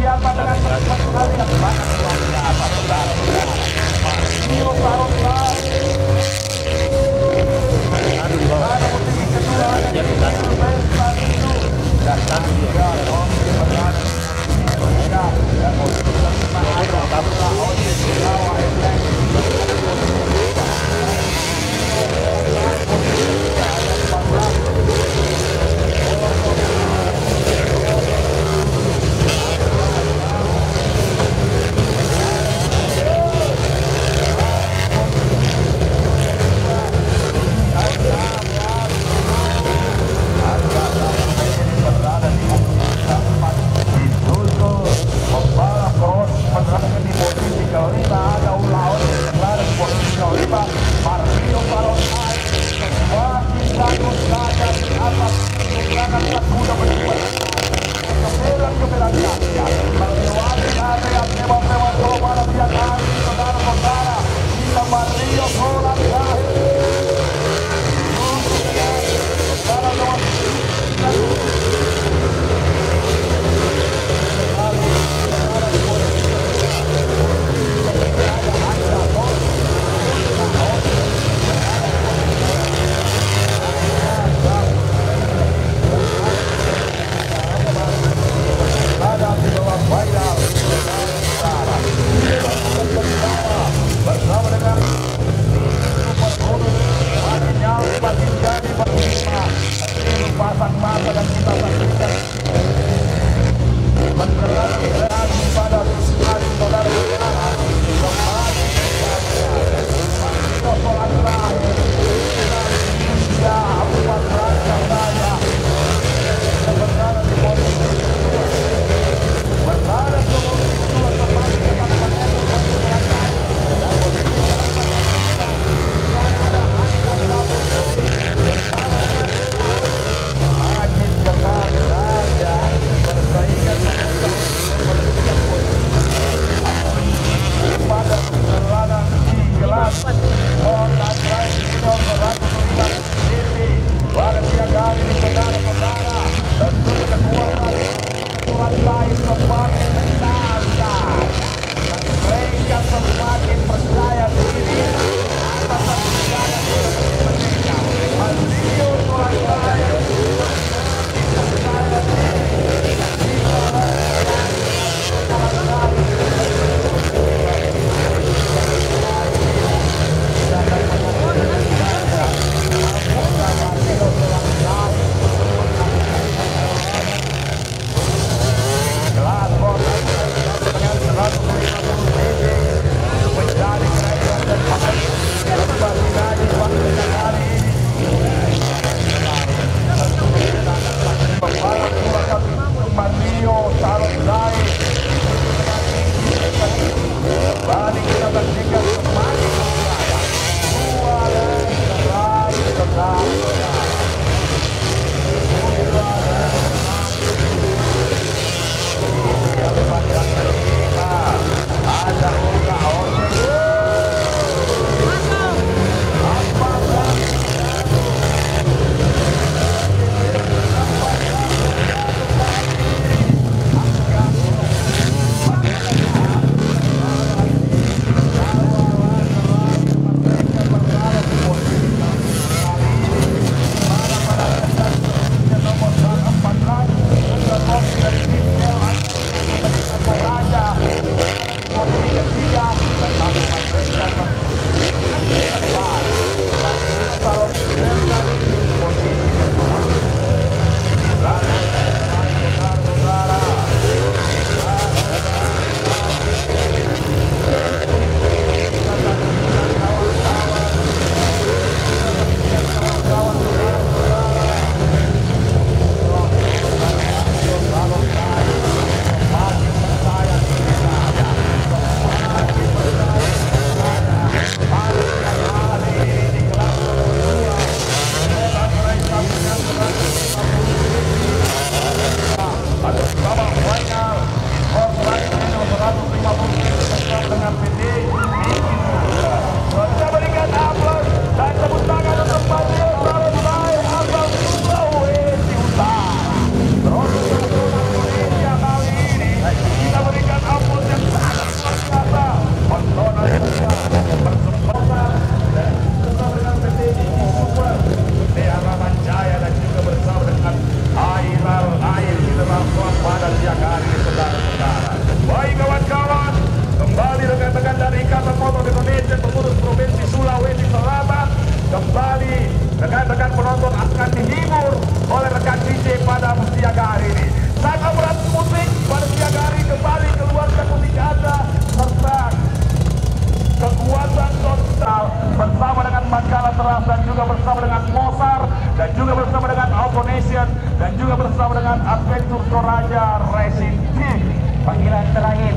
siapa dengan cepat sekali yang sangat luar biasa, saudara-saudara. Mario Baroka. Ada posisi kedua ada di Silvestre itu. Dan tiga Oki berada. Dan posisi kelima ada Abdullah Oki Jawa Endek.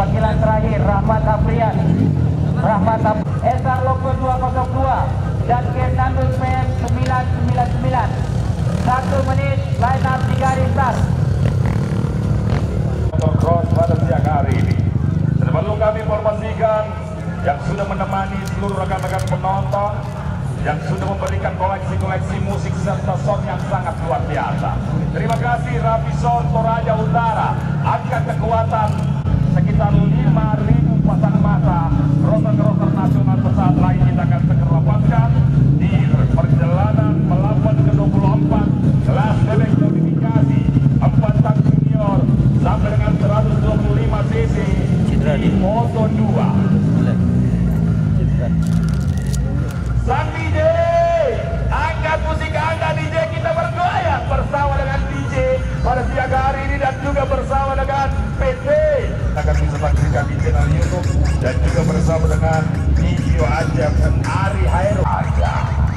panggilan terakhir Rahmat Aprian, Esar Logo 202 dan Fernandus PM 999. 1 menit, line up 3 start. Motocross pada siang hari ini. Sebelum kami informasikan yang sudah menemani seluruh rekan-rekan penonton, yang sudah memberikan koleksi-koleksi musik serta sound yang sangat luar biasa. Terima kasih Rapi Sound Toraja Utara, angka kekuatan sekitar 5.000 pasang mata. Kroser-kroser nasional pesawat lain kita akan segera dapatkan di perjalanan melawan ke-24 kelas bebek notifikasi 4 tak junior sampai dengan 125 cc di Moto 2. Sang DJ, angkat musik Anda DJ, kita bergoyang bersama dengan DJ pada siang hari ini dan juga bersama dengan PT. Akan bisa saksikan di channel YouTube dan juga bersama dengan video Ajab dan Ari Hairul Ajab.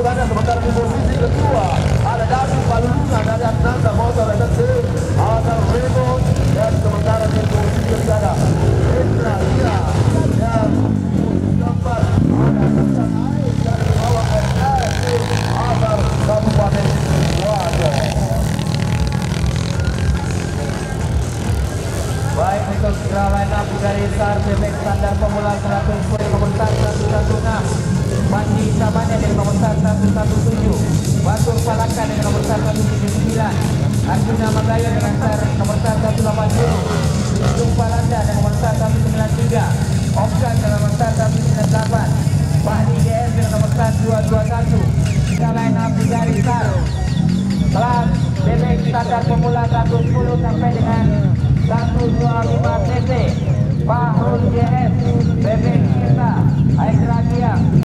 untuk Anda. Sementara di posisi kedua ada David Palulunga dari Atlanta Motor Agency, ada Raymond, dan sementara di posisi ketiga ada Indra Ira, dan keempat ada Hasan Aik dari bawah RRC Azhar Kabupaten Sidoarjo. Baik, untuk segera line up dari SAR bebek standar pemula 110 nomor 116, Panji Sabanya dari nomor 117, Batur Palaka dengan nomor 179, Arjuna Magaya dengan nomor 180, Ujung Palanda dengan nomor 193, Oksan dengan nomor 198, Fahdi GS dengan nomor 1221. Kita line up dari SAR kelas bebek standar pemula 110 sampai